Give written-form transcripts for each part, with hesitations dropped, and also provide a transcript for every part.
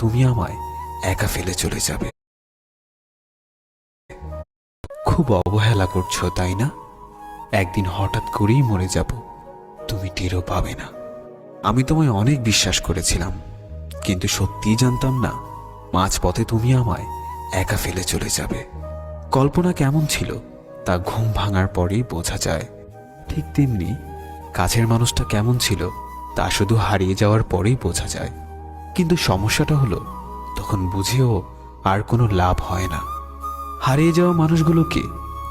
তুমি আমায় একা ফেলে চলে যাবে। খুব অবহেলা করছো তাই না? একদিন হঠাৎ করেই মরে যাব, তুমি টেরও পাবে না। আমি তোমায় অনেক বিশ্বাস করেছিলাম, কিন্তু সত্যিই জানতাম না মাঝপথে তুমি আমায় একা ফেলে চলে যাবে। কল্পনা কেমন ছিল তা ঘুম ভাঙার পরেই বোঝা যায়, ঠিক তেমনি কাছের মানুষটা কেমন ছিল তা শুধু হারিয়ে যাওয়ার পরেই বোঝা যায়। কিন্তু সমস্যাটা হলো তখন বুঝেও আর কোনো লাভ হয় না। হারিয়ে যাওয়া মানুষগুলোকে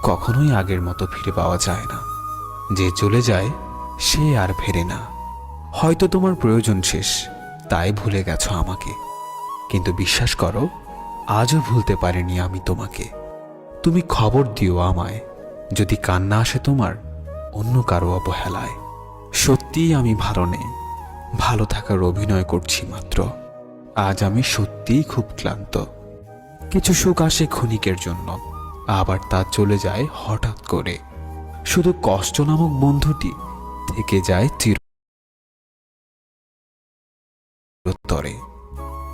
কখনোই আগের মতো ফিরে পাওয়া যায় না। যে চলে যায় সে আর ফেরে না। হয়তো তোমার প্রয়োজন শেষ, তাই ভুলে গেছো আমাকে, কিন্তু বিশ্বাস করো আজও ভুলতে পারিনি আমি তোমাকে। তুমি খবর দিও আমায় যদি কান্না আসে তোমার অন্য কারো অবহেলায়। সত্যিই আমি ভালো নেই, ভালো থাকার অভিনয় করছি মাত্র। আজ আমি সত্যিই খুব ক্লান্ত। কিছু সুখ আসে ক্ষণিকের জন্য, আবার তা চলে যায় হঠাৎ করে। শুধু কষ্ট নামক বন্ধুটি থেকে যায় চিরতরে।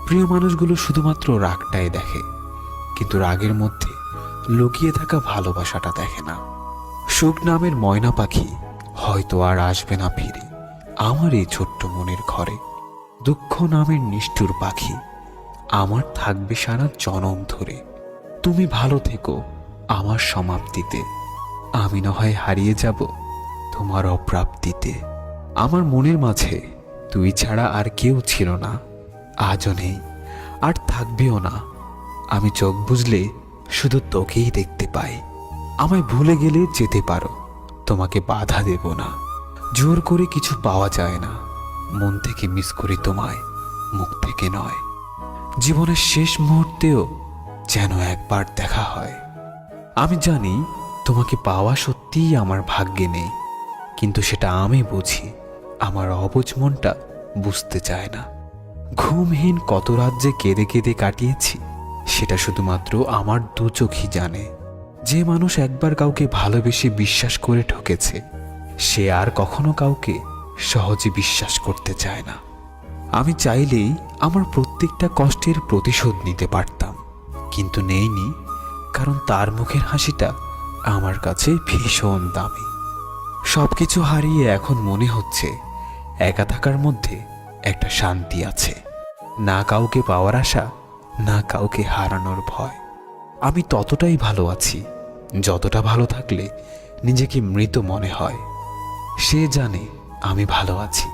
প্রিয় মানুষগুলো শুধুমাত্র রাগটাই দেখে, কিন্তু রাগের মধ্যে লুকিয়ে থাকা ভালোবাসাটা দেখে না। সুখ নামের ময়না পাখি হয়তো আর আসবে না ফিরে আমার এই ছোট্ট মনের ঘরে। দুঃখ নামের নিষ্ঠুর পাখি আমার থাকবে সারা জনম ধরে। তুমি ভালো থেকো আমার সমাপ্তিতে, আমি না হয় হারিয়ে যাব তোমার অপ্রাপ্তিতে। আমার মনের মাঝে তুই ছাড়া আর কেউ ছিল না, আজও নেই আর থাকবেও না। আমি চোখ বুঝলে শুধু তোকেই দেখতে পাই। আমায় ভুলে গেলে যেতে পারো, তোমাকে বাধা দেব না। জোর করে কিছু পাওয়া যায় না, মন থেকে মিস করি তোমায়, মুখ থেকে নয়। জীবনের শেষ মুহূর্তেও যেন একবার দেখা হয়। আমি জানি তোমাকে পাওয়া সত্যিই আমার ভাগ্যে নেই, কিন্তু সেটা আমি বুঝি, আমার অবুঝ মনটা বুঝতে চায় না। ঘুমহীন কত রাত যে কেঁদে কেঁদে কাটিয়েছি সেটা শুধুমাত্র আমার দু চোখই জানে। যে মানুষ একবার কাউকে ভালোবেসে বিশ্বাস করে ঠকেছে সে আর কখনো কাউকে সহজে বিশ্বাস করতে চায় না। আমি চাইলেই আমার প্রত্যেকটা কষ্টের প্রতিশোধ নিতে পারতাম, কিন্তু নেইনি, কারণ তার মুখের হাসিটা আমার কাছে ভীষণ দামি। সবকিছু হারিয়ে এখন মনে হচ্ছে একা থাকার মধ্যে একটা শান্তি আছে। না কাউকে পাওয়ার আশা, না কাউকে হারানোর ভয়। আমি ততটাই ভালো আছি যতটা ভালো থাকলে নিজেকে মৃত মনে হয়। সে জানে আমি ভালো আছি,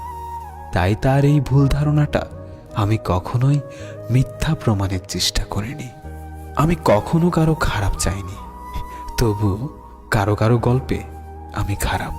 তাই তার এই ভুল ধারণাটা আমি কখনোই মিথ্যা প্রমাণের চেষ্টা করিনি। আমি কখনো কারো খারাপ চাইনি, তবু কারো কারো গল্পে আমি খারাপ।